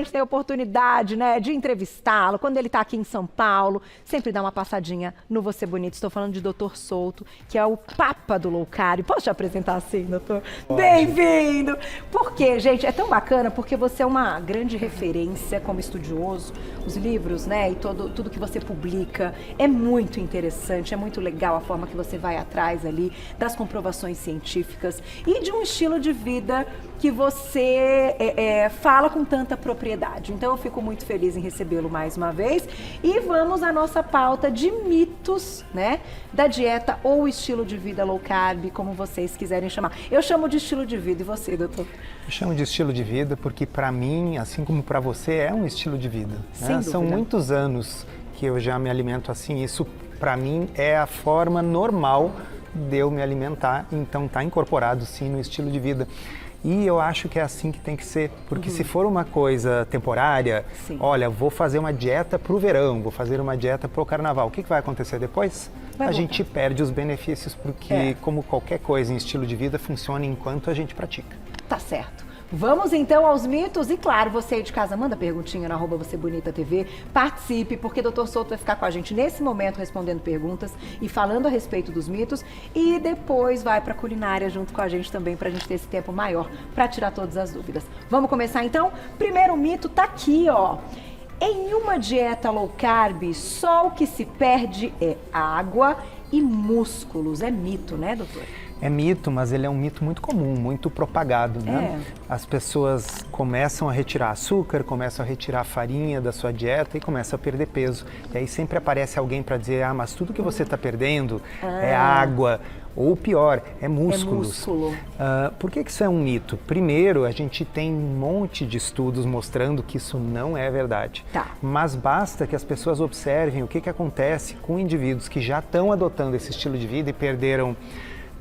gente tem a oportunidade, né, de entrevistá-lo, quando ele está aqui em São Paulo, sempre dá uma passadinha no Você Bonito. Estou falando de Dr. Souto, que é o papa do low carb. Posso te apresentar assim, doutor? Bem-vindo! Por quê, gente? É tão bacana porque você é uma grande referência como estudioso. Os livros, né, e tudo que você publica é muito interessante, é muito legal a forma que você vai atrás ali das comprovações científicas e de um estilo de vida que você fala com tanta propriedade. Então eu fico muito feliz em recebê-lo mais uma vez. E vamos à nossa pauta de mitos, né, da dieta ou estilo de vida low carb, como vocês quiserem chamar. Eu chamo de estilo de vida, e você, doutor? Eu chamo de estilo de vida porque para mim, assim como para você, é um estilo de vida, né? São muitos anos que eu já me alimento assim. Isso para mim é a forma normal de eu me alimentar, então está incorporado sim no estilo de vida. E eu acho que é assim que tem que ser, porque se for uma coisa temporária, olha, vou fazer uma dieta para o verão, vou fazer uma dieta para o carnaval, o que vai acontecer depois? A gente perde os benefícios, porque como qualquer coisa em estilo de vida, funciona enquanto a gente pratica. Tá certo. Vamos então aos mitos e claro, você aí de casa manda perguntinha no @vocêbonitatv, participe, porque Dr. Souto vai ficar com a gente nesse momento respondendo perguntas e falando a respeito dos mitos e depois vai pra culinária junto com a gente também pra gente ter esse tempo maior pra tirar todas as dúvidas. Vamos começar então? Primeiro mito tá aqui, ó. Em uma dieta low carb, só o que se perde é água e músculos. É mito, né, doutor? É mito, mas ele é um mito muito comum, muito propagado, né? As pessoas começam a retirar açúcar, começam a retirar farinha da sua dieta e começam a perder peso. E aí sempre aparece alguém para dizer, mas tudo que você está perdendo é água, ou pior, é músculos. É músculo. Por que isso é um mito? Primeiro, a gente tem um monte de estudos mostrando que isso não é verdade. Mas basta que as pessoas observem o que acontece com indivíduos que já estão adotando esse estilo de vida e perderam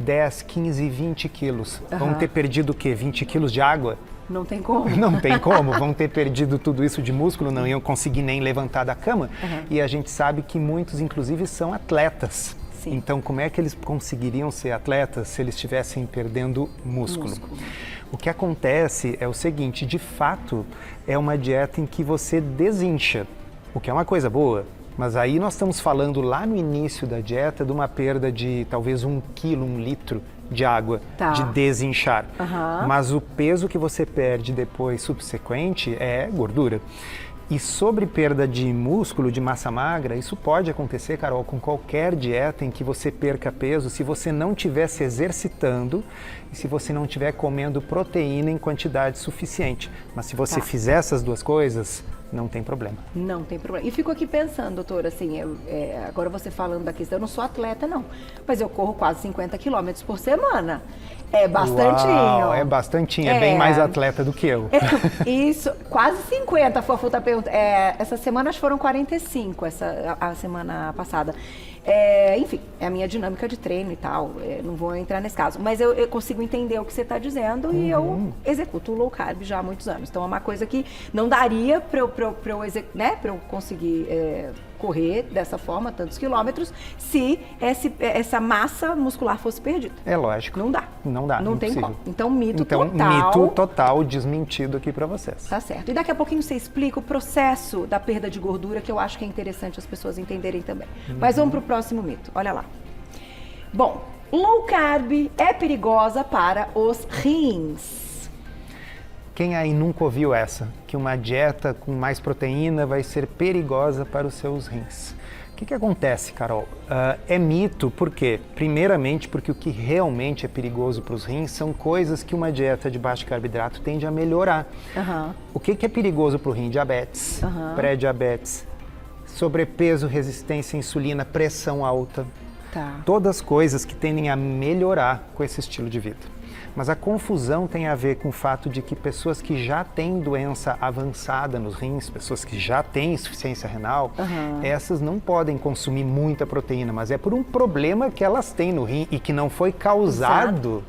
10, 15, 20 quilos. Vão ter perdido o quê? 20 quilos de água? Não tem como. Não tem como. Vão ter perdido tudo isso de músculo, não iam conseguir nem levantar da cama. E a gente sabe que muitos, inclusive, são atletas. Então, como é que eles conseguiriam ser atletas se eles estivessem perdendo músculo? O que acontece é o seguinte, de fato, é uma dieta em que você desincha, o que é uma coisa boa. Mas aí nós estamos falando lá no início da dieta de uma perda de talvez 1 quilo, 1 litro de água, de desinchar. Mas o peso que você perde depois subsequente é gordura. E sobre perda de músculo, de massa magra, isso pode acontecer, Carol, com qualquer dieta em que você perca peso, se você não estiver se exercitando e se você não estiver comendo proteína em quantidade suficiente. Mas se você fizer essas duas coisas, não tem problema. Não tem problema. E fico aqui pensando, doutora, assim, agora você falando da questão, eu não sou atleta não, mas eu corro quase 50 quilômetros por semana. É bastantinho. Uau, é bastantinho, é bem mais atleta do que eu. Isso, quase 50 foi a futa pergunta. Essa semana foram 45, a semana passada. Enfim, é a minha dinâmica de treino e tal, não vou entrar nesse caso. Mas eu consigo entender o que você está dizendo e eu executo o low carb já há muitos anos. Então é uma coisa que não daria para eu conseguir correr dessa forma, tantos quilômetros, se essa massa muscular fosse perdida. É lógico. Não dá. Não dá. Não tem como. Então, mito total. Mito total desmentido aqui para vocês. Tá certo. E daqui a pouquinho você explica o processo da perda de gordura, que eu acho que é interessante as pessoas entenderem também. Mas vamos pro próximo mito. Olha lá. Bom, low carb é perigosa para os rins. Quem aí nunca ouviu essa? Que uma dieta com mais proteína vai ser perigosa para os seus rins. O que acontece, Carol? É mito, por quê? Primeiramente porque o que realmente é perigoso para os rins são coisas que uma dieta de baixo carboidrato tende a melhorar. O que é perigoso para o rim? Diabetes, pré-diabetes, sobrepeso, resistência à insulina, pressão alta. Todas coisas que tendem a melhorar com esse estilo de vida. Mas a confusão tem a ver com o fato de que pessoas que já têm doença avançada nos rins, pessoas que já têm insuficiência renal, essas não podem consumir muita proteína, mas é por um problema que elas têm no rim e que não foi causado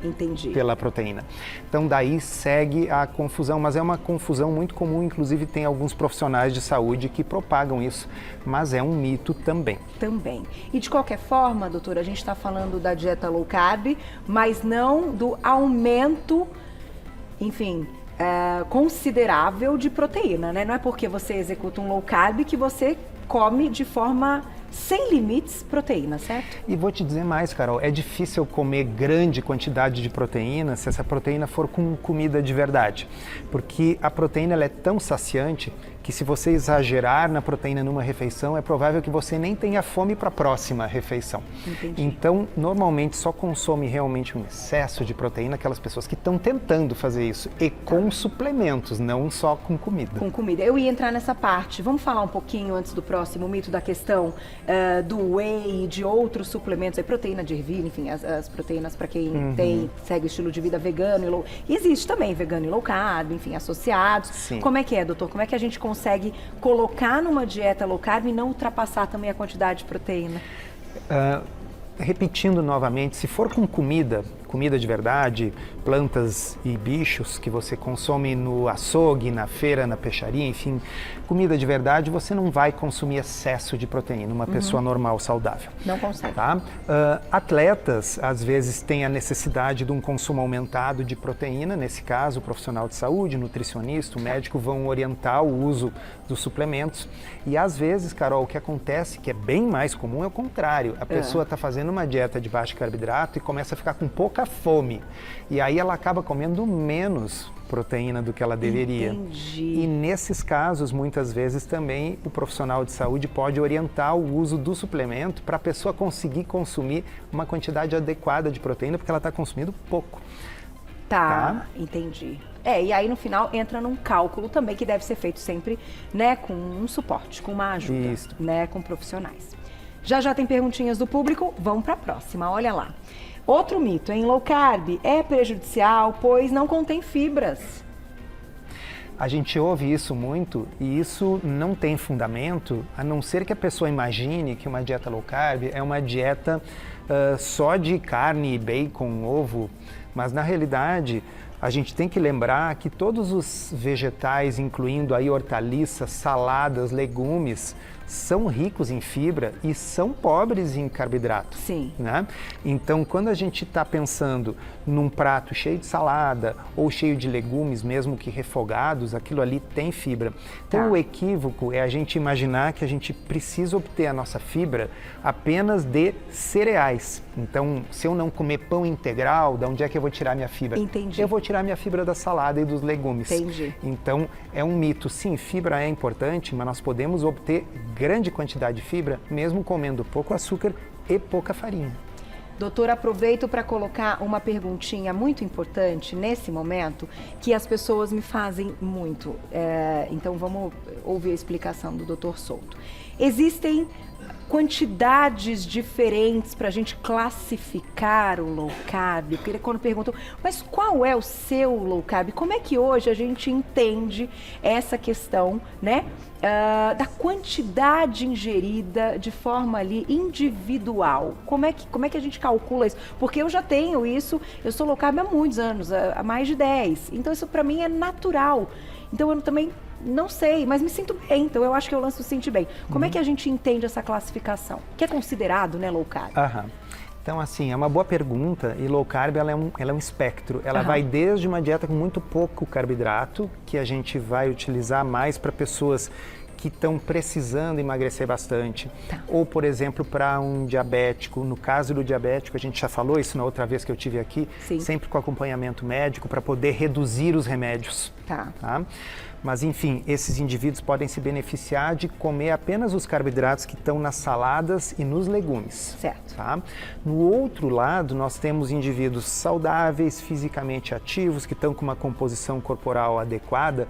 pela proteína. Então daí segue a confusão, mas é uma confusão muito comum, inclusive tem alguns profissionais de saúde que propagam isso, mas é um mito também. E de qualquer forma, doutora, a gente está falando da dieta low carb, mas não do aumento, enfim, considerável de proteína, né? Não é porque você executa um low carb que você come de forma sem limites proteína, certo? E vou te dizer mais, Carol, é difícil comer grande quantidade de proteína se essa proteína for com comida de verdade, porque a proteína ela é tão saciante que se você exagerar na proteína numa refeição, é provável que você nem tenha fome para a próxima refeição. Entendi. Então, normalmente só consome realmente um excesso de proteína aquelas pessoas que estão tentando fazer isso e com suplementos, não só com comida. Com comida. Eu ia entrar nessa parte. Vamos falar um pouquinho antes do próximo mito da questão do whey e de outros suplementos, proteína de ervilha, enfim, as proteínas para quem segue o estilo de vida vegano e existe também vegano e low carb, enfim, associados. Sim. Como é que é, doutor? Como é que a gente consegue colocar numa dieta low carb e não ultrapassar também a quantidade de proteína? Repetindo novamente, se for com comida de verdade, plantas e bichos que você consome no açougue, na feira, na peixaria, enfim, comida de verdade, você não vai consumir excesso de proteína, uma pessoa normal, saudável. Não consegue. Tá? Atletas, às vezes, têm a necessidade de um consumo aumentado de proteína, nesse caso, o profissional de saúde, nutricionista, o médico vão orientar o uso dos suplementos. E às vezes, Carol, o que acontece, que é bem mais comum, é o contrário. A pessoa está fazendo uma dieta de baixo carboidrato e começa a ficar com pouca fome. E aí ela acaba comendo menos proteína do que ela deveria. Entendi. E nesses casos, muitas vezes também o profissional de saúde pode orientar o uso do suplemento para a pessoa conseguir consumir uma quantidade adequada de proteína, porque ela está consumindo pouco. Tá, entendi. E aí no final entra num cálculo também que deve ser feito sempre, né, com um suporte, com uma ajuda, Isso. né, com profissionais. Já tem perguntinhas do público, vamos para a próxima, olha lá. Outro mito, em low carb é prejudicial, pois não contém fibras. A gente ouve isso muito e isso não tem fundamento, a não ser que a pessoa imagine que uma dieta low carb é uma dieta só de carne, bacon, ovo, mas na realidade a gente tem que lembrar que todos os vegetais, incluindo aí hortaliças, saladas, legumes, são ricos em fibra e são pobres em carboidrato. Sim. Né? Então, quando a gente está pensando num prato cheio de salada ou cheio de legumes, mesmo que refogados, aquilo ali tem fibra. Então, o equívoco é a gente imaginar que a gente precisa obter a nossa fibra apenas de cereais. Então, se eu não comer pão integral, de onde é que eu vou tirar minha fibra? Entendi. Eu vou tirar minha fibra da salada e dos legumes. Entendi. Então, é um mito. Sim, fibra é importante, mas nós podemos obter grande quantidade de fibra, mesmo comendo pouco açúcar e pouca farinha. Doutor, aproveito para colocar uma perguntinha muito importante nesse momento, que as pessoas me fazem muito. Então vamos ouvir a explicação do doutor Souto. Existem quantidades diferentes para a gente classificar o low carb? Porque quando perguntam, mas qual é o seu low carb? Como é que hoje a gente entende essa questão, né? Da quantidade ingerida de forma ali individual. Como é que a gente calcula isso? Porque eu já tenho isso, eu sou low carb há muitos anos, há mais de 10. Então isso para mim é natural. Então eu também não sei, mas me sinto bem. Então eu acho que eu lanço sentir bem. Como é que a gente entende essa classificação? Que é considerado, né, low carb? Então, assim, é uma boa pergunta e low carb ela é um espectro. Ela vai desde uma dieta com muito pouco carboidrato, que a gente vai utilizar mais para pessoas que estão precisando emagrecer bastante. Ou, por exemplo, para um diabético. No caso do diabético, a gente já falou isso na outra vez que eu tive aqui, sempre com acompanhamento médico para poder reduzir os remédios. Tá? Mas, enfim, esses indivíduos podem se beneficiar de comer apenas os carboidratos que estão nas saladas e nos legumes. Certo. Tá? No outro lado, nós temos indivíduos saudáveis, fisicamente ativos, que estão com uma composição corporal adequada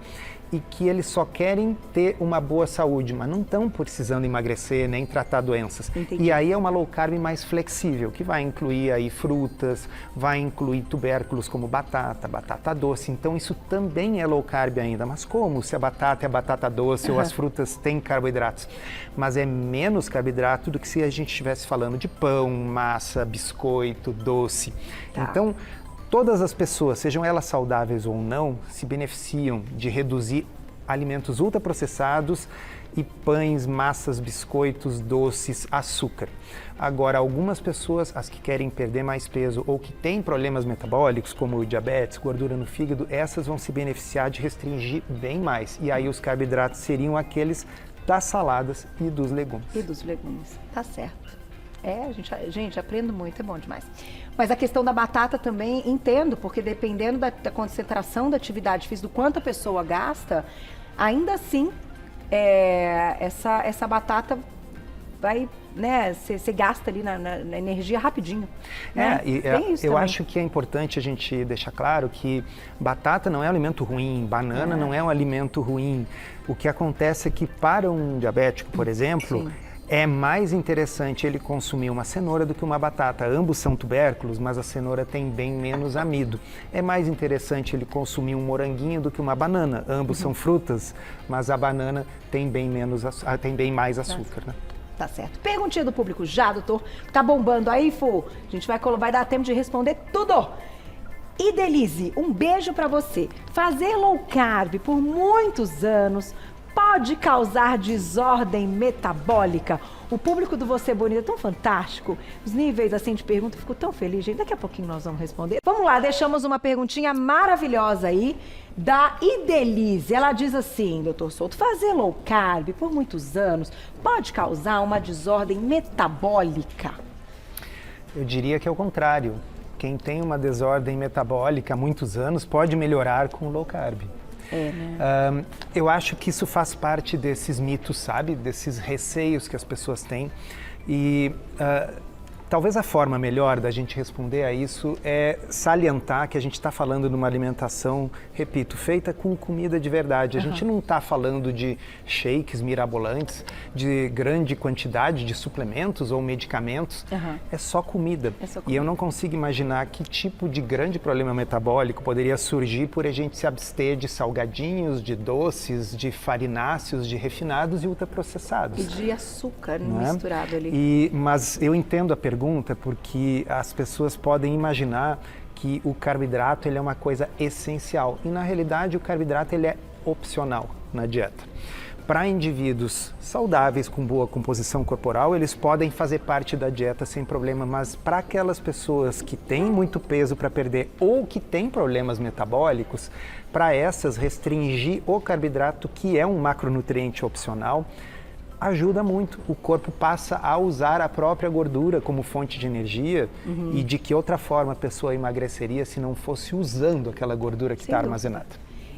e que eles só querem ter uma boa saúde, mas não estão precisando emagrecer nem tratar doenças. Entendi. E aí é uma low carb mais flexível, que vai incluir aí frutas, vai incluir tubérculos como batata doce. Então isso também é low carb ainda. Mas como? Se a batata é batata doce ou as frutas têm carboidratos. Mas é menos carboidrato do que se a gente estivesse falando de pão, massa, biscoito, doce. Então, todas as pessoas, sejam elas saudáveis ou não, se beneficiam de reduzir alimentos ultraprocessados e pães, massas, biscoitos, doces, açúcar. Agora, algumas pessoas, as que querem perder mais peso ou que têm problemas metabólicos, como diabetes, gordura no fígado, essas vão se beneficiar de restringir bem mais. E aí os carboidratos seriam aqueles das saladas e dos legumes. E dos legumes, tá certo. Gente, aprendo muito, é bom demais. Mas a questão da batata também entendo, porque dependendo da concentração da atividade física, do quanto a pessoa gasta, ainda assim, essa batata vai, né, você gasta ali na energia rapidinho. Né? Eu acho que é importante a gente deixar claro que batata não é um alimento ruim, banana não é um alimento ruim. O que acontece é que para um diabético, por exemplo, é mais interessante ele consumir uma cenoura do que uma batata. Ambos são tubérculos, mas a cenoura tem bem menos amido. É mais interessante ele consumir um moranguinho do que uma banana. Ambos são frutas, mas a banana tem bem mais açúcar. Né? Tá certo. Perguntinha do público já, doutor. Tá bombando aí, Fu? A gente vai dar tempo de responder tudo. Idelize, um beijo pra você. Fazer low carb por muitos anos pode causar desordem metabólica? O público do Você Bonita é tão fantástico. Os níveis assim de pergunta, eu fico tão feliz, gente. Daqui a pouquinho nós vamos responder. Vamos lá, deixamos uma perguntinha maravilhosa aí da Idelize. Ela diz assim, doutor Souto, fazer low carb por muitos anos pode causar uma desordem metabólica? Eu diria que é o contrário. Quem tem uma desordem metabólica há muitos anos pode melhorar com low carb. Eu acho que isso faz parte desses mitos, sabe? Desses receios que as pessoas têm. E talvez a forma melhor da gente responder a isso é salientar que a gente está falando de uma alimentação, repito, feita com comida de verdade. A gente não está falando de shakes mirabolantes, de grande quantidade de suplementos ou medicamentos. É só comida. E eu não consigo imaginar que tipo de grande problema metabólico poderia surgir por a gente se abster de salgadinhos, de doces, de farináceos, de refinados e ultraprocessados. E de açúcar misturado ali. Mas eu entendo a pergunta porque as pessoas podem imaginar que o carboidrato ele é uma coisa essencial e na realidade o carboidrato ele é opcional na dieta. Para indivíduos saudáveis com boa composição corporal, eles podem fazer parte da dieta sem problema, mas para aquelas pessoas que têm muito peso para perder ou que têm problemas metabólicos, para essas restringir o carboidrato, que é um macronutriente opcional, ajuda muito. O corpo passa a usar a própria gordura como fonte de energia e de que outra forma a pessoa emagreceria se não fosse usando aquela gordura que está armazenada.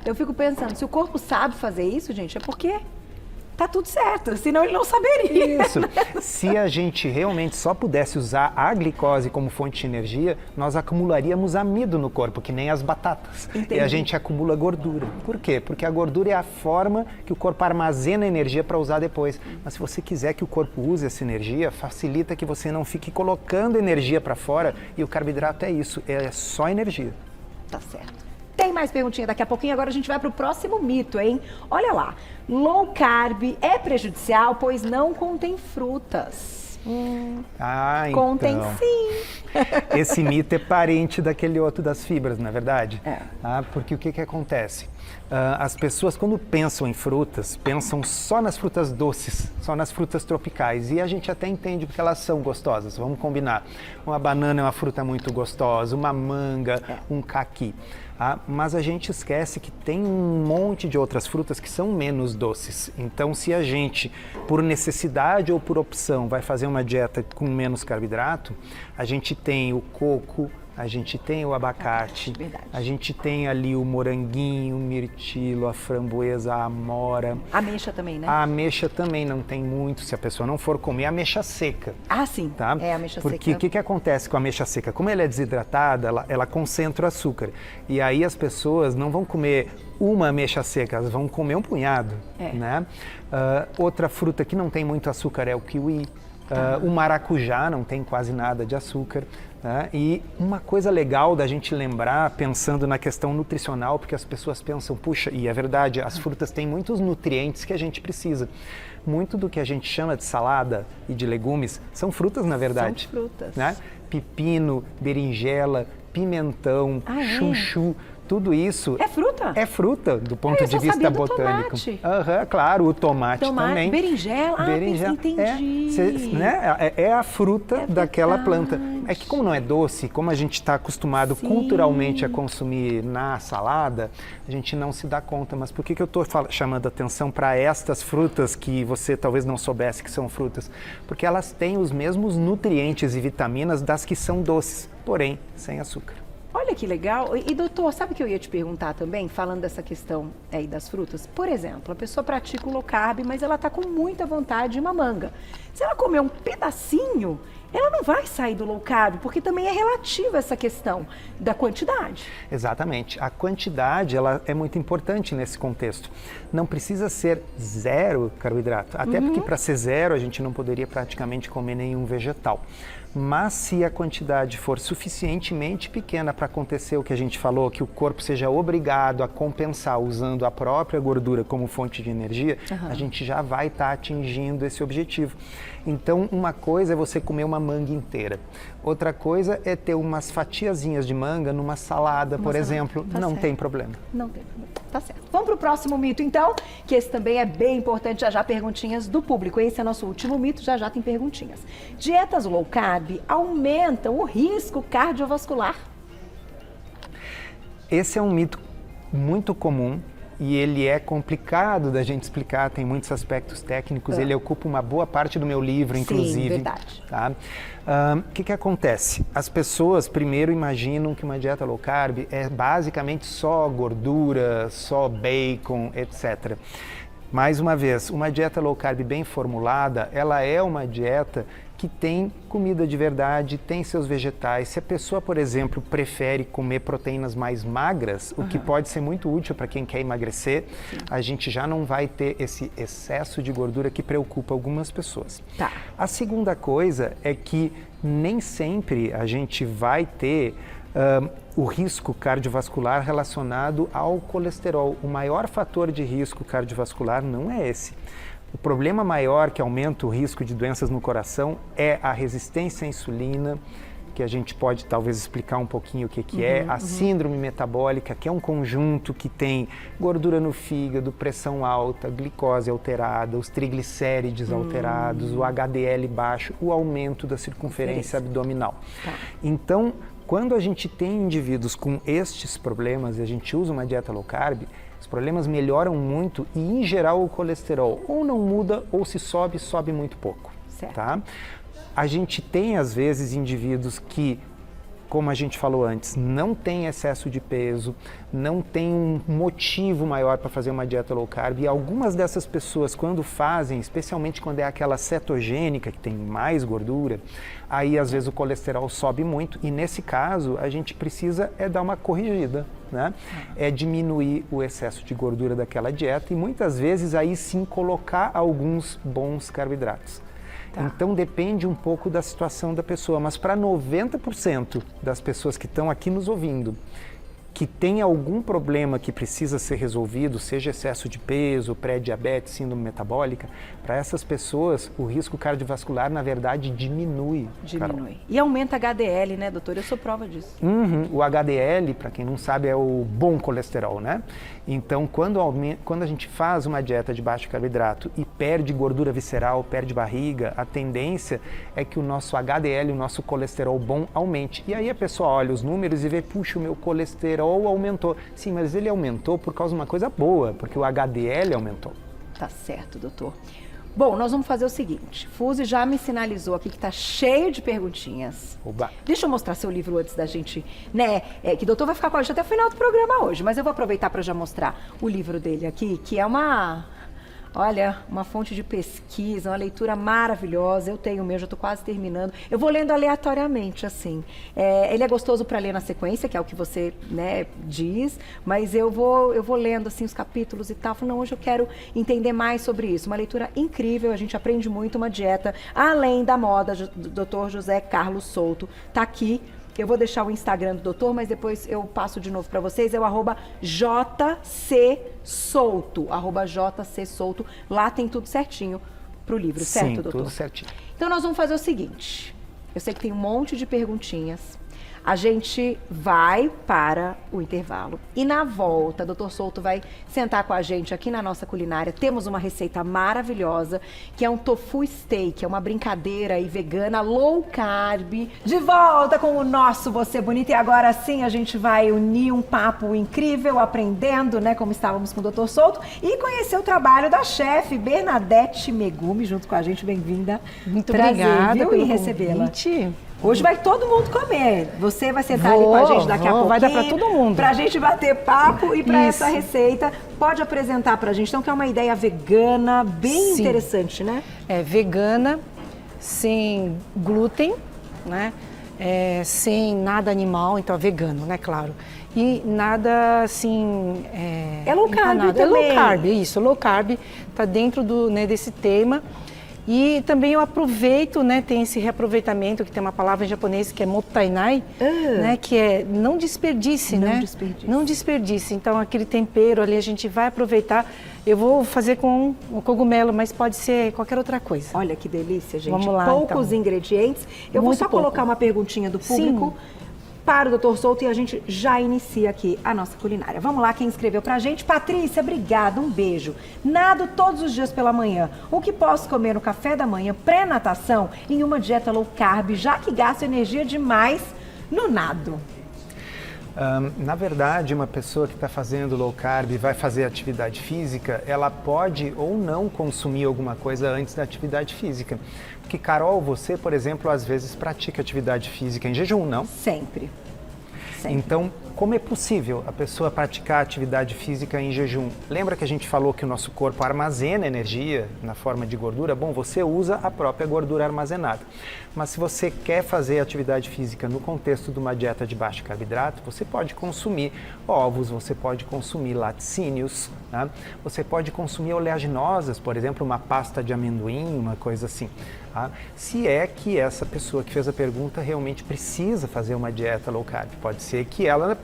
Eu fico pensando, se o corpo sabe fazer isso, gente, é porque tá tudo certo, senão ele não saberia. Isso. Se a gente realmente só pudesse usar a glicose como fonte de energia, nós acumularíamos amido no corpo, que nem as batatas. Entendi. E a gente acumula gordura. Por quê? Porque a gordura é a forma que o corpo armazena energia para usar depois. Mas se você quiser que o corpo use essa energia, facilita que você não fique colocando energia para fora. E o carboidrato é isso, é só energia. Tá certo. Tem mais perguntinha daqui a pouquinho, agora a gente vai para o próximo mito, hein? Olha lá, low carb é prejudicial, pois não contém frutas. Então. Contém sim. Esse mito é parente daquele outro das fibras, não é verdade? Porque o que acontece? As pessoas, quando pensam em frutas, pensam só nas frutas doces, só nas frutas tropicais. E a gente até entende porque elas são gostosas, vamos combinar. Uma banana é uma fruta muito gostosa, uma manga, um caqui. Mas a gente esquece que tem um monte de outras frutas que são menos doces. Então, se a gente, por necessidade ou por opção, vai fazer uma dieta com menos carboidrato, a gente tem o coco, a gente tem o abacate, a gente tem ali o moranguinho, o mirtilo, a framboesa, a amora. A ameixa também, né? A ameixa também não tem muito, se a pessoa não for comer a ameixa seca. Sim. Tá? É a ameixa seca. Porque o que acontece com a ameixa seca? Como ela é desidratada, ela concentra o açúcar. E aí as pessoas não vão comer uma ameixa seca, elas vão comer um punhado. Né? Outra fruta que não tem muito açúcar é o kiwi. O maracujá não tem quase nada de açúcar. E uma coisa legal da gente lembrar, pensando na questão nutricional, porque as pessoas pensam, puxa, e é verdade, as frutas têm muitos nutrientes que a gente precisa. Muito do que a gente chama de salada e de legumes são frutas, na verdade. São frutas. Né? Pepino, berinjela, pimentão, chuchu, Tudo isso É fruta? é fruta do ponto Eu de só vista sabia do botânico. tomate. Claro, o tomate também. Berinjela? Entendi. É a fruta daquela planta. verdade. É que como não é doce, como a gente está acostumado culturalmente a consumir na salada, a gente não se dá conta. Mas por que eu estou chamando a atenção para estas frutas que você talvez não soubesse que são frutas? Porque elas têm os mesmos nutrientes e vitaminas das que são doces, porém sem açúcar. Olha que legal. E doutor, sabe o que eu ia te perguntar também, falando dessa questão aí das frutas? Por exemplo, a pessoa pratica o low carb, mas ela está com muita vontade de uma manga. Se ela comer um pedacinho, ela não vai sair do low carb, porque também é relativa essa questão da quantidade. Exatamente. A quantidade ela é muito importante nesse contexto. Não precisa ser zero carboidrato, até porque para ser zero a gente não poderia praticamente comer nenhum vegetal. Mas se a quantidade for suficientemente pequena para acontecer o que a gente falou, que o corpo seja obrigado a compensar usando a própria gordura como fonte de energia, a gente já vai estar atingindo esse objetivo. Então, uma coisa é você comer uma manga inteira. Outra coisa é ter umas fatiazinhas de manga numa salada, por exemplo. Não tem problema. Não tem problema. Tá certo. Vamos para o próximo mito, então, que esse também é bem importante. Já já perguntinhas do público. Esse é nosso último mito, já já tem perguntinhas. Dietas low carb aumentam o risco cardiovascular? Esse é um mito muito comum. E ele é complicado da gente explicar, tem muitos aspectos técnicos, ele ocupa uma boa parte do meu livro, inclusive. Sim, verdade. Tá? O que acontece? As pessoas primeiro imaginam que uma dieta low carb é basicamente só gordura, só bacon, etc. Mais uma vez, uma dieta low carb bem formulada, ela é uma dieta que tem comida de verdade, tem seus vegetais. Se a pessoa, por exemplo, prefere comer proteínas mais magras, o que pode ser muito útil para quem quer emagrecer, a gente já não vai ter esse excesso de gordura que preocupa algumas pessoas. Tá. A segunda coisa é que nem sempre a gente vai ter o risco cardiovascular relacionado ao colesterol. O maior fator de risco cardiovascular não é esse. O problema maior que aumenta o risco de doenças no coração é a resistência à insulina, que a gente pode talvez explicar um pouquinho o que é, a síndrome metabólica, que é um conjunto que tem gordura no fígado, pressão alta, glicose alterada, os triglicérides alterados, o HDL baixo, o aumento da circunferência abdominal. Tá. Então, quando a gente tem indivíduos com estes problemas e a gente usa uma dieta low carb, os problemas melhoram muito e, em geral, o colesterol ou não muda ou se sobe, sobe muito pouco. Certo. Tá? A gente tem, às vezes, indivíduos que, como a gente falou antes, não tem excesso de peso, não tem um motivo maior para fazer uma dieta low carb. E algumas dessas pessoas, quando fazem, especialmente quando é aquela cetogênica, que tem mais gordura, aí às vezes o colesterol sobe muito. E nesse caso, a gente precisa dar uma corrigida, né? É diminuir o excesso de gordura daquela dieta e muitas vezes aí sim colocar alguns bons carboidratos. Tá. Então depende um pouco da situação da pessoa, mas para 90% das pessoas que estão aqui nos ouvindo, que tem algum problema que precisa ser resolvido, seja excesso de peso, pré-diabetes, síndrome metabólica, para essas pessoas o risco cardiovascular na verdade diminui. Diminui. E aumenta HDL, né, doutor? Eu sou prova disso. O HDL, para quem não sabe, é o bom colesterol, né? Então, quando a gente faz uma dieta de baixo carboidrato e perde gordura visceral, perde barriga, a tendência é que o nosso HDL, o nosso colesterol bom, aumente. E aí a pessoa olha os números e vê, puxa, o meu colesterol aumentou. Sim, mas ele aumentou por causa de uma coisa boa, porque o HDL aumentou. Tá certo, doutor. Bom, nós vamos fazer o seguinte. Fuse já me sinalizou aqui que tá cheio de perguntinhas. Oba. Deixa eu mostrar seu livro antes da gente, né? Que o doutor vai ficar com a gente até o final do programa hoje, mas eu vou aproveitar para já mostrar o livro dele aqui, que é uma fonte de pesquisa, uma leitura maravilhosa. Eu tenho o meu, já estou quase terminando. Eu vou lendo aleatoriamente, assim. Ele é gostoso para ler na sequência, que é o que você, né, diz, mas eu vou lendo assim os capítulos e tal. Não, hoje eu quero entender mais sobre isso. Uma leitura incrível, a gente aprende muito, uma dieta além da moda, do Dr. José Carlos Souto. Tá aqui. Eu vou deixar o Instagram do doutor, mas depois eu passo de novo para vocês. É o @JCSouto, @JCSouto. Lá tem tudo certinho pro livro, certo, doutor? Tudo certinho. Então nós vamos fazer o seguinte. Eu sei que tem um monte de perguntinhas. A gente vai para o intervalo. E na volta, Dr. Souto vai sentar com a gente aqui na nossa culinária. Temos uma receita maravilhosa, que é um tofu steak, é uma brincadeira aí vegana, low carb. De volta com o nosso Você Bonita. E agora sim a gente vai unir um papo incrível, aprendendo, né, como estávamos com o Dr. Souto, e conhecer o trabalho da chefe Bernadette Megumi, junto com a gente. Bem-vinda. Muito Prazer, obrigada viu, em recebê-la. convite. Hoje vai todo mundo comer. Você vai sentar ali com a gente daqui a pouquinho. Vai dar para todo mundo. Pra gente bater papo e para Isso. essa receita. Pode apresentar pra gente, então, que é uma ideia vegana bem Sim. interessante, né? É vegana, sem glúten, né? Sem nada animal, então é vegano, né? Claro. E nada assim... É low carb empanado. também. É low carb, isso. Low carb tá dentro desse tema. E também eu aproveito, né, tem esse reaproveitamento, que tem uma palavra em japonês que é mottainai, né, que é não desperdice, Não né? desperdice. Não desperdice. Então aquele tempero ali a gente vai aproveitar. Eu vou fazer com o cogumelo, mas pode ser qualquer outra coisa. Olha que delícia, gente. Vamos lá, Poucos então. ingredientes. Eu vou Muito só pouco. colocar uma perguntinha do público para o Dr. Souto e a gente já inicia aqui a nossa culinária. Vamos lá, quem escreveu pra gente? Patrícia, obrigada, um beijo. Nado todos os dias pela manhã. O que posso comer no café da manhã, pré-natação, em uma dieta low carb, já que gasto energia demais no nado? Na verdade, uma pessoa que está fazendo low carb e vai fazer atividade física, ela pode ou não consumir alguma coisa antes da atividade física. Porque, Carol, você, por exemplo, às vezes pratica atividade física em jejum, não? Sempre. Então, como é possível a pessoa praticar atividade física em jejum? Lembra que a gente falou que o nosso corpo armazena energia na forma de gordura? Bom, você usa a própria gordura armazenada. Mas se você quer fazer atividade física no contexto de uma dieta de baixo carboidrato, você pode consumir ovos, você pode consumir laticínios, né? Você pode consumir oleaginosas, por exemplo, uma pasta de amendoim, uma coisa assim. Tá? Se é que essa pessoa que fez a pergunta realmente precisa fazer uma dieta low carb, pode ser que ela,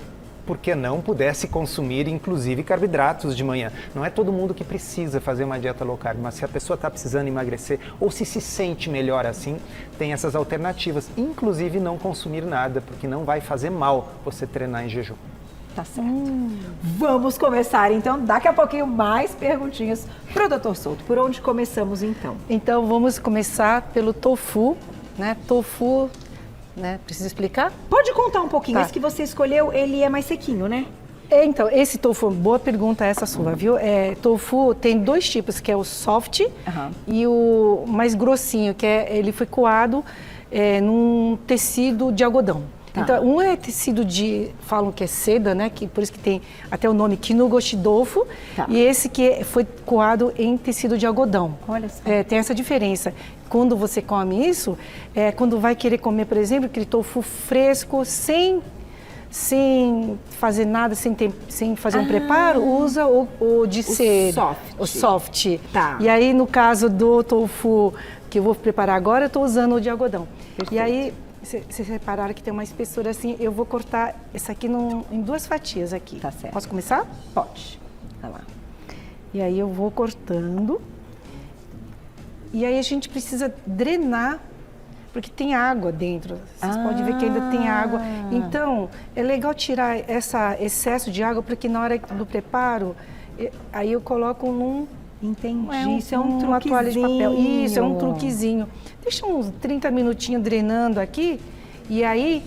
por que não, pudesse consumir inclusive carboidratos de manhã. Não é todo mundo que precisa fazer uma dieta low carb, mas se a pessoa está precisando emagrecer ou se sente melhor assim, tem essas alternativas, inclusive não consumir nada, porque não vai fazer mal você treinar em jejum. Tá certo. Vamos começar, então. Daqui a pouquinho mais perguntinhas para o Dr. Souto. Por onde começamos, então? Então vamos começar pelo tofu, né? Tofu, né? Precisa explicar? Pode contar um pouquinho. Tá. Esse que você escolheu, ele é mais sequinho, né? Então, esse tofu, boa pergunta essa sua, viu? Tofu tem dois tipos, que é o soft e o mais grossinho, que ele foi coado num tecido de algodão. Tá. Então, um é tecido falam que é seda, né? Que, por isso que tem até o nome Kinugoshidofu. Tá. E esse que foi coado em tecido de algodão. Olha só. Tem essa diferença. Quando você come isso, quando vai querer comer, por exemplo, aquele tofu fresco, sem fazer nada, sem fazer um preparo, usa o de seda. soft. O soft. Tá. E aí, no caso do tofu que eu vou preparar agora, eu estou usando o de algodão. Perfeito. E aí, vocês repararam que tem uma espessura assim, eu vou cortar essa aqui em duas fatias aqui. Tá certo. Posso começar? Pode. Vai lá. E aí eu vou cortando. E aí a gente precisa drenar, porque tem água dentro. Vocês podem ver que ainda tem água. Então, é legal tirar esse excesso de água, porque na hora do preparo, aí eu coloco num... Entendi. Isso é um uma toalha de papel. truquezinho. Isso, é um truquezinho. Deixa uns 30 minutinhos drenando aqui, e aí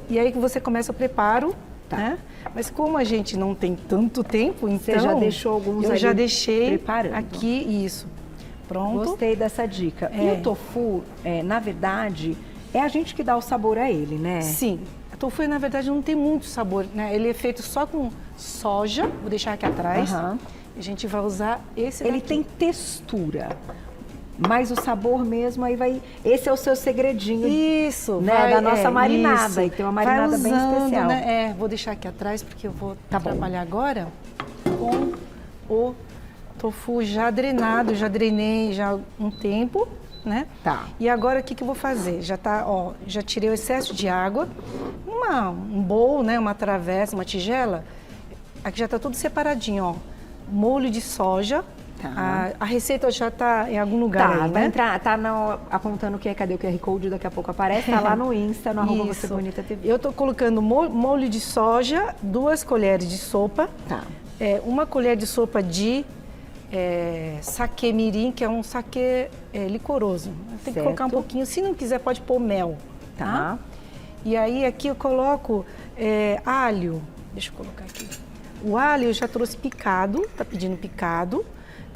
que você começa o preparo, né? Mas como a gente não tem tanto tempo, então... Você já deixou alguns eu ali já deixei preparando. aqui, isso. Pronto. Gostei dessa dica. E o tofu, na verdade, é a gente que dá o sabor a ele, né? Sim. O tofu, na verdade, não tem muito sabor, né? Ele é feito só com soja, vou deixar aqui atrás. A gente vai usar esse Ele daqui. tem textura, mas o sabor mesmo aí vai... Esse é o seu segredinho. Isso, né, da nossa marinada. isso. E tem uma marinada Vai bem usando, especial. Né? Vou deixar aqui atrás porque eu vou Tá bom. trabalhar agora com o tofu já drenado, já drenei já há um tempo, né? Tá. E agora o que eu vou fazer? Já tá, ó, já tirei o excesso de água, um bowl, né? Uma travessa, uma tigela. Aqui já tá tudo separadinho, ó. Molho de soja, Tá. A receita já está em algum lugar Tá, aí, vai né? entrar, tá apontando o que, cadê o QR Code, daqui a pouco aparece, tá lá no Insta, no arroba Isso. Você Bonita TV. Eu estou colocando molho de soja, 2 colheres de sopa, Tá. 1 colher de sopa de saquê mirim, que é um saquê licoroso. Tem que Certo. colocar um pouquinho, se não quiser pode pôr mel, Tá. E aí aqui eu coloco alho, deixa eu colocar aqui. O alho eu já trouxe picado, tá pedindo picado.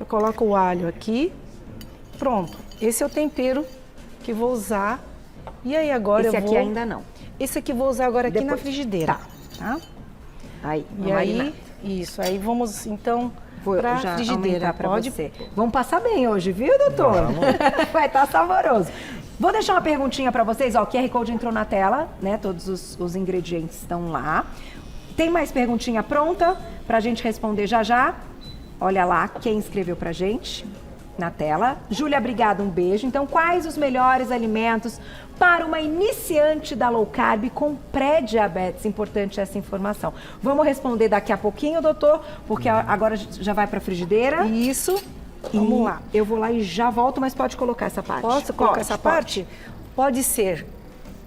Eu coloco o alho aqui, pronto. Esse é o tempero que vou usar. E aí agora Esse eu aqui vou... ainda não. Esse aqui eu vou usar agora aqui na Depois. frigideira, tá? Aí, E vamos marinar. aí, isso, aí vamos então Vou pra já frigideira. aumentar pra Pode? você. Vamos passar bem hoje, viu, doutor? Vai estar saboroso. Vou deixar uma perguntinha pra vocês. Ó, o QR Code entrou na tela, né? Todos os ingredientes estão lá. Tem mais perguntinha pronta pra gente responder já já? Olha lá quem escreveu pra gente na tela. Júlia, obrigada, um beijo. Então, quais os melhores alimentos para uma iniciante da low carb com pré-diabetes? Importante essa informação. Vamos responder daqui a pouquinho, doutor, porque agora já vai para a frigideira. Isso. E Vamos lá. Eu vou lá e já volto, mas pode colocar essa parte. Posso colocar Pode, essa pode. parte? Pode ser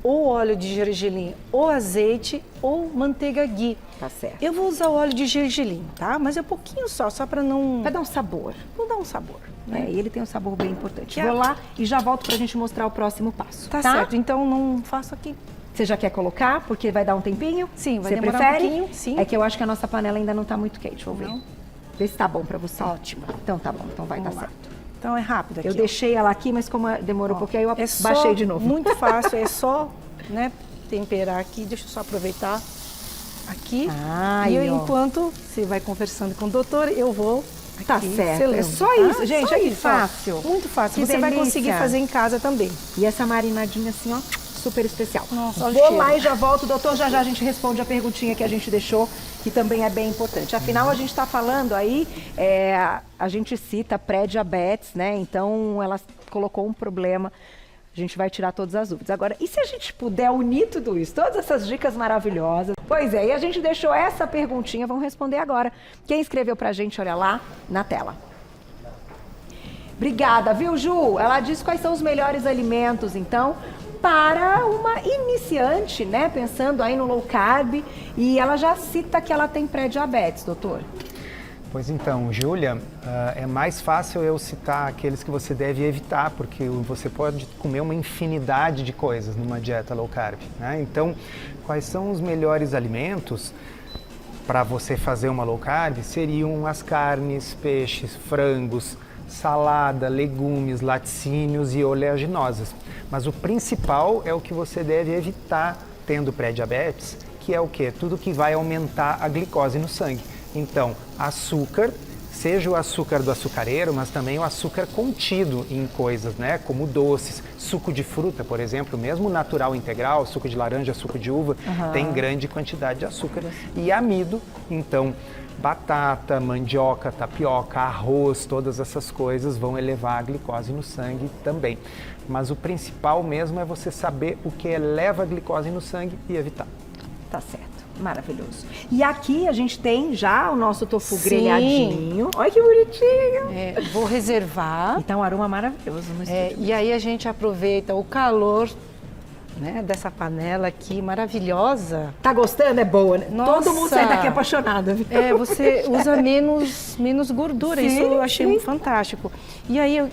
ou óleo de gergelim, ou azeite, ou manteiga ghee. Tá certo. Eu vou usar o óleo de gergelim, tá? Mas é pouquinho só para não... Vai dar um sabor. Não dar um sabor, né? E ele tem um sabor bem importante. Que Vou é- lá e já volto pra gente mostrar o próximo passo. Tá certo, então não faço aqui. Você já quer colocar? Porque vai dar um tempinho? Sim, vai Você demorar um prefere? pouquinho, sim. É que eu acho que a nossa panela ainda não tá muito quente, vou ver. Não. Vê se tá bom pra você. Ótimo. Então tá bom, então vai dar Vamos lá. certo. Então é rápido aqui. Eu ó. deixei ela aqui, mas como demorou um pouquinho, aí eu É só baixei de novo. Muito fácil, é só, né, temperar aqui. Deixa eu só aproveitar aqui. Ai, e eu, ó. enquanto você vai conversando com o doutor, eu vou aqui Tá certo, selando, é só tá? isso, gente, Só é que isso, ó. fácil. Muito fácil. Que Você vai delícia. conseguir fazer em casa também. E essa marinadinha assim, ó, super especial. Nossa, olha o Vou cheiro. lá e já volto, doutor. Já já a gente responde a perguntinha que a gente deixou, que também é bem importante. Afinal, a gente está falando aí, a gente cita pré-diabetes, né? Então, ela colocou um problema. A gente vai tirar todas as dúvidas. Agora, e se a gente puder unir tudo isso, todas essas dicas maravilhosas? Pois é, e a gente deixou essa perguntinha, vamos responder agora. Quem escreveu pra gente, olha lá, na tela. Obrigada, viu, Ju? Ela diz quais são os melhores alimentos, então, para uma iniciante, né? Pensando aí no low carb. E ela já cita que ela tem pré-diabetes, doutor. Pois então, Júlia, é mais fácil eu citar aqueles que você deve evitar, porque você pode comer uma infinidade de coisas numa dieta low carb, né? Então, quais são os melhores alimentos para você fazer uma low carb? Seriam as carnes, peixes, frangos, salada, legumes, laticínios e oleaginosas. Mas o principal é o que você deve evitar tendo pré-diabetes, que é o quê? Tudo que vai aumentar a glicose no sangue. Então, açúcar, seja o açúcar do açucareiro, mas também o açúcar contido em coisas, né? Como doces, suco de fruta, por exemplo, mesmo natural integral, suco de laranja, suco de uva, tem grande quantidade de açúcar. E amido, então, batata, mandioca, tapioca, arroz, todas essas coisas vão elevar a glicose no sangue também. Mas o principal mesmo é você saber o que eleva a glicose no sangue e evitar. Tá certo. Maravilhoso. E aqui a gente tem já o nosso tofu Sim. grelhadinho. Olha que bonitinho. Vou reservar. E tá um aroma maravilhoso no estúdio. E aí a gente aproveita o calor, né, dessa panela aqui maravilhosa. Tá gostando? É boa, né? Nossa. Todo mundo sai daqui apaixonado. Viu? Você usa menos gordura, Sim, isso eu achei sim. fantástico. E aí eu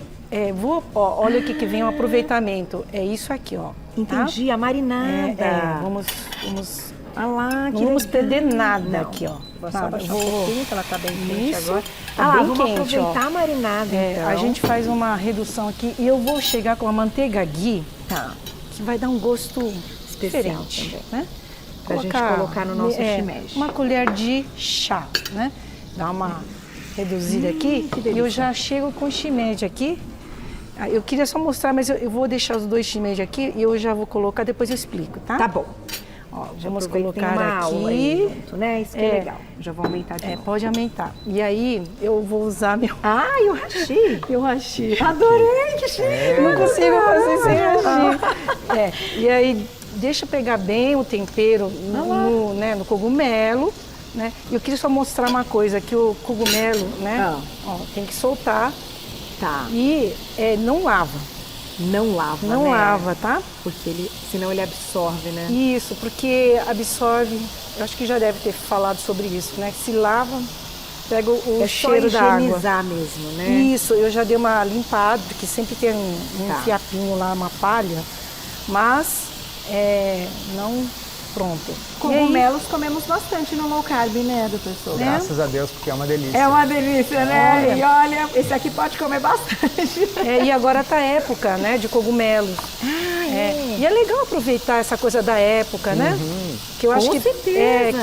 olha o que vem o aproveitamento, é isso aqui, ó. Entendi, a marinada. Tá? Vamos Olha lá, que não vamos legal. perder nada Não. aqui, ó. Vou só Nada. baixar um pouquinho, que ela tá bem quente Isso. agora. Tá bem vamos quente, aproveitar ó. a marinada, então. A gente faz uma redução aqui e eu vou chegar com a manteiga ghee, Tá. que vai dar um gosto Especial diferente, também. né? Pra gente colocar no nosso shimeji. Uma colher de chá, né? Dá uma reduzida aqui que e delícia. eu já chego com o shimeji aqui. Eu queria só mostrar, mas eu vou deixar os dois shimeji aqui e eu já vou colocar, depois eu explico, tá? Tá bom. Ó, Já vamos aproveita, tem colocar uma aula aí aqui. junto, né? Isso que é legal. Já vou aumentar de novo. Pode aumentar. E aí eu vou usar meu Ai, o hashi. hashi. Adorei, que chique. Não consigo fazer sem hashi. E aí deixa pegar bem o tempero no cogumelo, né? Eu queria só mostrar uma coisa, que o cogumelo, né? Ó, tem que soltar Tá. e não lava. Não lava, Não né? lava, tá? Porque senão ele absorve, né? Isso, porque absorve, eu acho que já deve ter falado sobre isso, né? Se lava, pega o cheiro da só água. higienizar mesmo, né? Isso, eu já dei uma limpada, porque sempre tem um Tá. fiapinho lá, uma palha, mas não pronto. Cogumelos comemos bastante no low carb, né, doutor Souto? Graças a Deus, porque é uma delícia. É uma delícia, né? Olha. E olha, esse aqui pode comer bastante. E agora tá época, né, de cogumelos. E é legal aproveitar essa coisa da época, né? Que eu acho Com que certeza.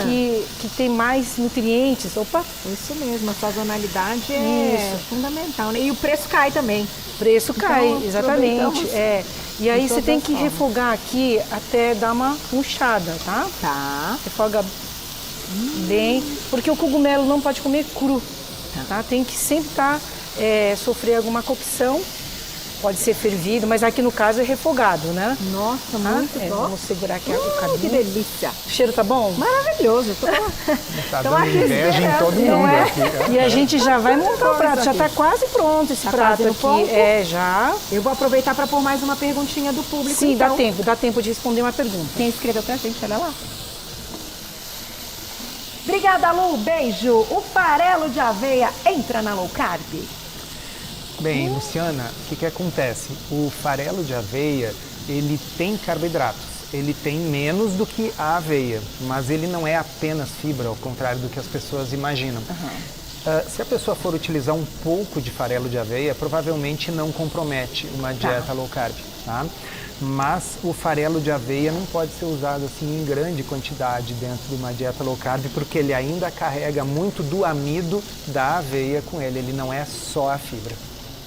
que tem mais nutrientes. Opa, Isso mesmo, a sazonalidade é Isso. fundamental, né? E o preço cai também. o preço cai, exatamente. aproveitamos E aí de você todas tem as que formas. refogar aqui até dar uma murchada, tá? Tá. Refoga bem, porque o cogumelo não pode comer cru, tá? Tem que sempre sofrer alguma cocção, pode ser fervido, mas aqui no caso é refogado, né? Nossa, Tá? muito top. Vamos segurar aqui o Que cabinho. delícia. O cheiro tá bom? Maravilhoso. Tá Então, dando aqui inveja em esperando, todo não mundo é? aqui. E a gente já vai montar o prato, já aqui. tá quase pronto esse Tá prato quase no aqui. ponto? Já. Eu vou aproveitar para pôr mais uma perguntinha do público. Sim, então. dá tempo de responder uma pergunta. Quem escreveu pra gente, olha lá. Obrigada, Lu. Beijo. O farelo de aveia entra na low carb? Bem, Luciana, o que acontece? O farelo de aveia, ele tem carboidratos. Ele tem menos do que a aveia, mas ele não é apenas fibra, ao contrário do que as pessoas imaginam. Se a pessoa for utilizar um pouco de farelo de aveia, provavelmente não compromete uma dieta low carb, tá? Mas o farelo de aveia não pode ser usado assim em grande quantidade dentro de uma dieta low carb, porque ele ainda carrega muito do amido da aveia com ele, ele não é só a fibra.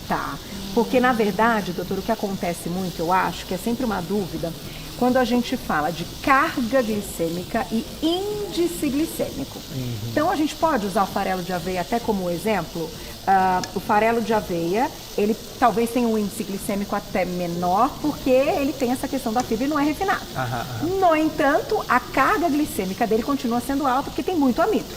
Tá. Porque, na verdade, doutor, o que acontece muito, eu acho, que é sempre uma dúvida, quando a gente fala de carga glicêmica e índice glicêmico. Então, a gente pode usar o farelo de aveia até como exemplo. O farelo de aveia, ele talvez tenha um índice glicêmico até menor, porque ele tem essa questão da fibra e não é refinado. No entanto, a carga glicêmica dele continua sendo alta, porque tem muito amido.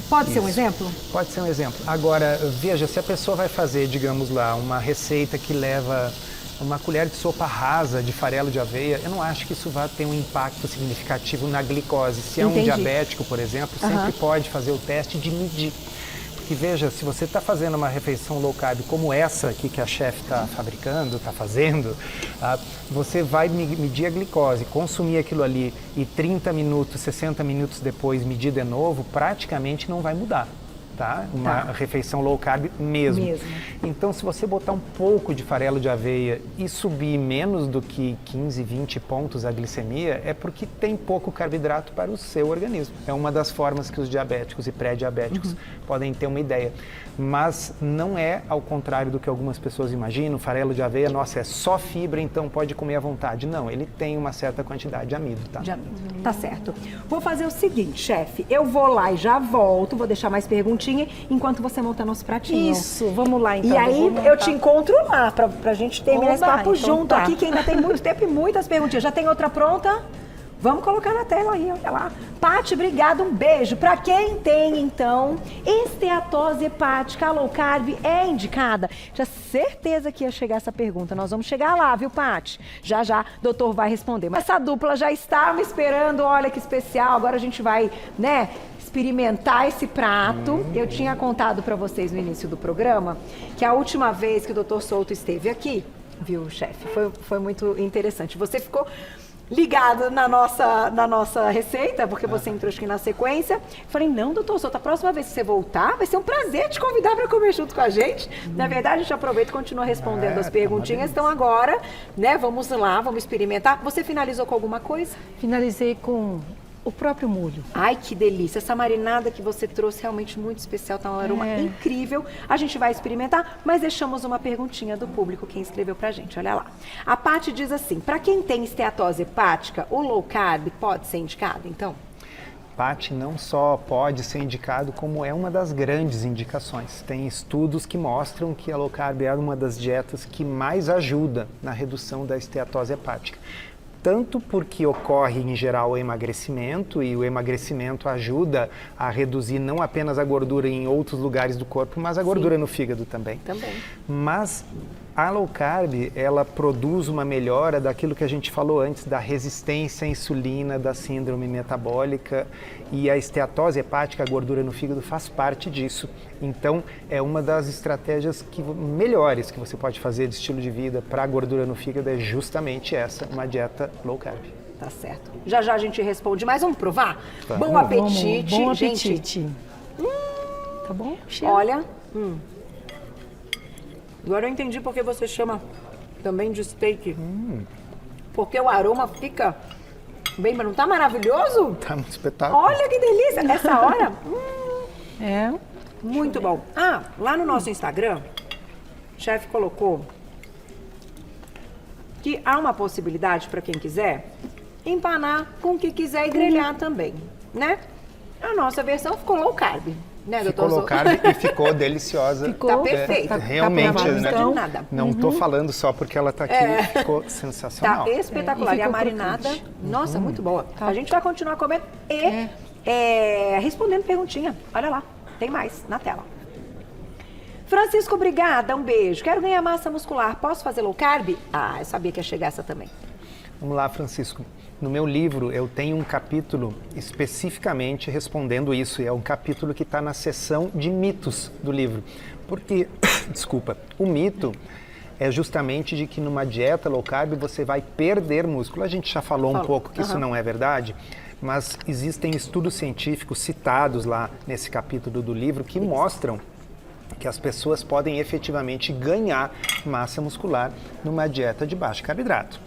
Pode ser um exemplo? Pode ser um exemplo. Agora, veja, se a pessoa vai fazer, digamos lá, uma receita que leva uma colher de sopa rasa de farelo de aveia, eu não acho que isso vai ter um impacto significativo na glicose. Se é um Entendi. diabético, por exemplo, sempre pode fazer o teste de medir. Porque veja, se você está fazendo uma refeição low carb como essa aqui que a chefe está fabricando, está fazendo, você vai medir a glicose, consumir aquilo ali e 30 minutos, 60 minutos depois medir de novo, praticamente não vai mudar. Tá? Uma refeição low carb mesmo. Então, se você botar um pouco de farelo de aveia e subir menos do que 15, 20 pontos a glicemia, é porque tem pouco carboidrato para o seu organismo. É uma das formas que os diabéticos e pré-diabéticos podem ter uma ideia. Mas não é ao contrário do que algumas pessoas imaginam, farelo de aveia, nossa, é só fibra, então pode comer à vontade. Não, ele tem uma certa quantidade de amido, tá? De amido. Tá certo. Vou fazer o seguinte, chefe, eu vou lá e já volto, vou deixar mais perguntinha enquanto você monta nosso pratinho. Isso, vamos lá então. E aí eu te encontro lá, pra gente terminar esse Oba, papo então junto tá. aqui, que ainda tem muito tempo e muitas perguntinhas. Já tem outra pronta? Vamos colocar na tela aí, olha lá. Paty, obrigada, um beijo. Pra quem tem, então, esteatose hepática, a low carb é indicada? Tinha certeza que ia chegar essa pergunta. Nós vamos chegar lá, viu, Paty? Já, o doutor vai responder. Mas essa dupla já está me esperando, olha que especial. Agora a gente vai, né, experimentar esse prato. Eu tinha contado pra vocês no início do programa que a última vez que o doutor Souto esteve aqui, viu, chefe, foi muito interessante. Você ficou ligado na nossa receita, porque você entrou aqui na sequência. Falei, não, doutor Souto, a próxima vez que você voltar, vai ser um prazer te convidar para comer junto com a gente. Na verdade, a gente aproveita e continua respondendo as perguntinhas. Então agora, né, vamos lá, vamos experimentar. Você finalizou com alguma coisa? Finalizei com o próprio molho. Ai, que delícia. Essa marinada que você trouxe realmente muito especial, tá um aroma incrível. A gente vai experimentar, mas deixamos uma perguntinha do público, quem escreveu pra gente, olha lá. A Paty diz assim, pra quem tem esteatose hepática, o low carb pode ser indicado, então? Paty, não só pode ser indicado, como é uma das grandes indicações. Tem estudos que mostram que a low carb é uma das dietas que mais ajuda na redução da esteatose hepática. tanto porque ocorre em geral o emagrecimento, e o emagrecimento ajuda a reduzir não apenas a gordura em outros lugares do corpo, mas a gordura no fígado também. Mas a low carb, ela produz uma melhora daquilo que a gente falou antes, da resistência à insulina, da síndrome metabólica, e a esteatose hepática, a gordura no fígado, faz parte disso. Então, é uma das estratégias melhores que você pode fazer de estilo de vida para a gordura no fígado, é justamente essa, uma dieta low carb. Tá certo. Já já a gente responde, mas vamos provar? Vamos. Bom apetite, Bom gente. apetite. Tá bom? Cheiro. Olha, agora eu entendi porque você chama também de steak. Porque o aroma fica bem, mas não tá maravilhoso? Tá um espetáculo. Olha que delícia! Essa hora, É. muito bom. Ah, lá no nosso Instagram, o chefe colocou que há uma possibilidade para quem quiser empanar com o que quiser e grelhar também, né? A nossa versão ficou low carb, né, doutor? Ficou low carb e ficou deliciosa. Ficou. Tá perfeito. Tá Realmente, aprovado, né? então. Nada. Não tô falando só porque ela tá aqui, ficou sensacional. Tá espetacular. É, e E a ficou marinada, crocante. nossa, muito boa. A gente vai continuar comendo e respondendo perguntinha. Olha lá, tem mais na tela. Francisco, obrigada, um beijo. Quero ganhar massa muscular, posso fazer low carb? Ah, eu sabia que ia chegar essa também. Vamos lá, Francisco. No meu livro, eu tenho um capítulo especificamente respondendo isso. E é um capítulo que está na seção de mitos do livro. Porque, desculpa, o mito é justamente de que numa dieta low carb você vai perder músculo. A gente já falou um pouco que isso não é verdade, mas existem estudos científicos citados lá nesse capítulo do livro que mostram que as pessoas podem efetivamente ganhar massa muscular numa dieta de baixo carboidrato.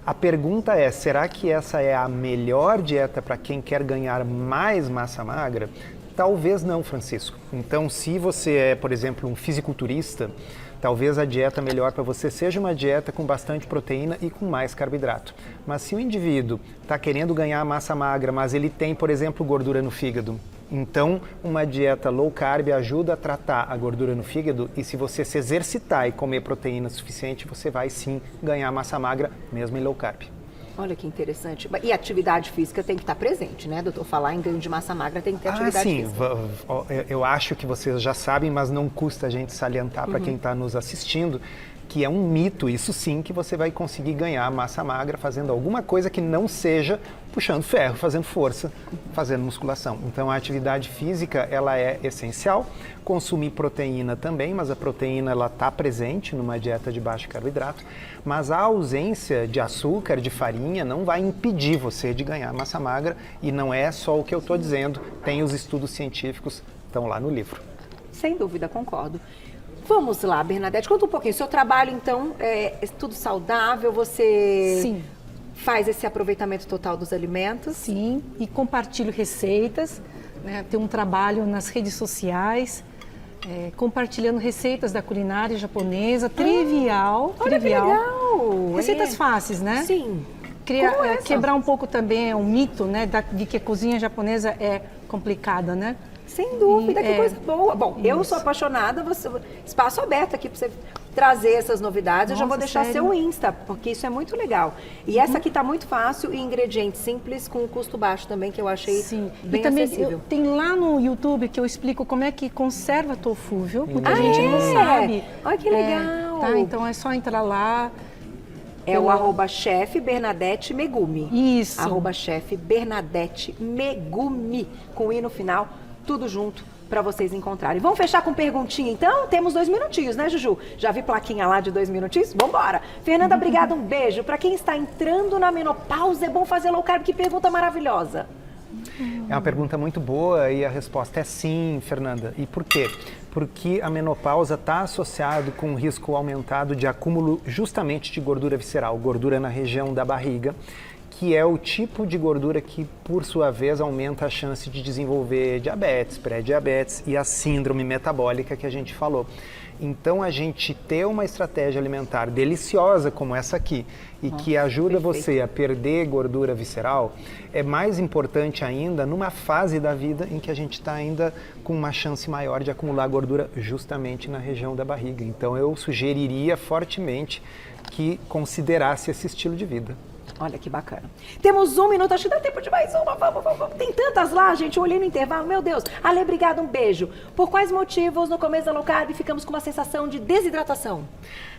A pergunta é, será que essa é a melhor dieta para quem quer ganhar mais massa magra? Talvez não, Francisco. Então, se você é, por exemplo, um fisiculturista, talvez a dieta melhor para você seja uma dieta com bastante proteína e com mais carboidrato. Mas se o indivíduo está querendo ganhar massa magra, mas ele tem, por exemplo, gordura no fígado, então uma dieta low carb ajuda a tratar a gordura no fígado, e se você se exercitar e comer proteína suficiente, você vai sim ganhar massa magra, mesmo em low carb. Olha que interessante. E atividade física tem que estar presente, né, doutor? Falar em ganho de massa magra tem que ter atividade física. Eu acho que vocês já sabem, mas não custa a gente salientar para quem está nos assistindo, que é um mito, isso sim, que você vai conseguir ganhar massa magra fazendo alguma coisa que não seja puxando ferro, fazendo força, fazendo musculação. Então a atividade física, ela é essencial. Consumir proteína também, mas a proteína ela está presente numa dieta de baixo carboidrato, mas a ausência de açúcar, de farinha, não vai impedir você de ganhar massa magra, e não é só o que eu estou dizendo, tem os estudos científicos, estão lá no livro. Sem dúvida, concordo. Vamos lá, Bernadette, conta um pouquinho. Seu trabalho, então, é tudo saudável? Você Sim. faz esse aproveitamento total dos alimentos? Sim, e compartilho receitas, né? Tenho um trabalho nas redes sociais, compartilhando receitas da culinária japonesa, trivial. Olha que legal! Receitas fáceis, né? Sim. Como essa? Quebrar um pouco também o mito, né, de que a cozinha japonesa é complicada, né? Sem dúvida, que coisa boa. Bom, eu Isso. sou apaixonada, espaço aberto aqui para você trazer essas novidades. Eu já vou Nossa, deixar sério? seu Insta, porque isso é muito legal. E essa aqui tá muito fácil e ingredientes simples com custo baixo também, que eu achei Sim. bem E também acessível. tem lá no YouTube que eu explico como é que conserva tofu, viu? Muita Ah, gente não é? sabe. Olha que legal. Tá, então é só entrar lá. É o arroba chefe Bernadette Megumi. Isso. Arroba chefe Bernadette Megumi, com i no final, tudo junto para vocês encontrarem. Vamos fechar com perguntinha, então? Temos 2 minutinhos, né, Juju? Já vi plaquinha lá de 2 minutinhos? Vambora! Fernanda, obrigada, um beijo. Para quem está entrando na menopausa, é bom fazer low carb? Que pergunta maravilhosa. É uma pergunta muito boa e a resposta é sim, Fernanda. E por quê? Porque a menopausa está associada com um risco aumentado de acúmulo justamente de gordura visceral, gordura na região da barriga, que é o tipo de gordura que, por sua vez, aumenta a chance de desenvolver diabetes, pré-diabetes e a síndrome metabólica que a gente falou. Então, a gente ter uma estratégia alimentar deliciosa como essa aqui e que ajuda você a perder gordura visceral é mais importante ainda numa fase da vida em que a gente está ainda com uma chance maior de acumular gordura justamente na região da barriga. Então, eu sugeriria fortemente que considerasse esse estilo de vida. Olha que bacana. Temos 1 minuto, acho que dá tempo de mais uma. Vamos. Tem tantas lá, gente. Eu olhei no intervalo, meu Deus. Ale, obrigada, um beijo. Por quais motivos no começo da low carb ficamos com uma sensação de desidratação?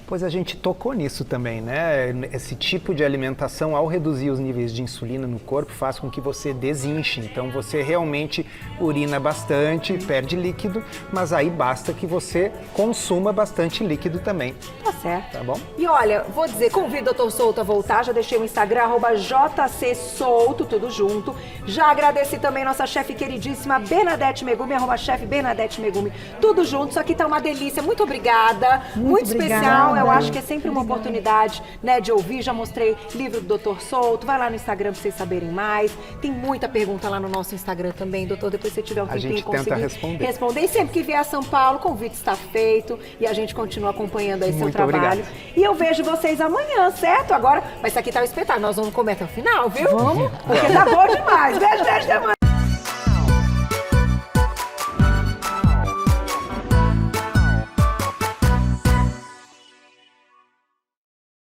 Pois a gente tocou nisso também, né? Esse tipo de alimentação, ao reduzir os níveis de insulina no corpo, faz com que você desinche. Então você realmente urina bastante, perde líquido, mas aí basta que você consuma bastante líquido também. Tá certo. Tá bom? E olha, vou dizer, convido o Dr. Souto a voltar, já deixei o Instagram, @JCSouto, tudo junto. Já agradeci também nossa chefe queridíssima, Bernadette Megumi, @chefe Bernadette Megumi, tudo junto. Isso aqui tá uma delícia, muito obrigada, muito especial. Eu acho que é sempre uma oportunidade, né, de ouvir. Já mostrei livro do Dr. Souto, vai lá no Instagram pra vocês saberem mais. Tem muita pergunta lá no nosso Instagram também, doutor, depois se tiver um tempinho gente tenta responder. E sempre que vier a São Paulo, o convite está feito e a gente continua acompanhando aí seu Muito trabalho. obrigado. E eu vejo vocês amanhã, certo? Agora, mas isso aqui tá o espetáculo, nós vamos comer até o final, viu? Vamos, porque tá bom demais. Beijo, até amanhã.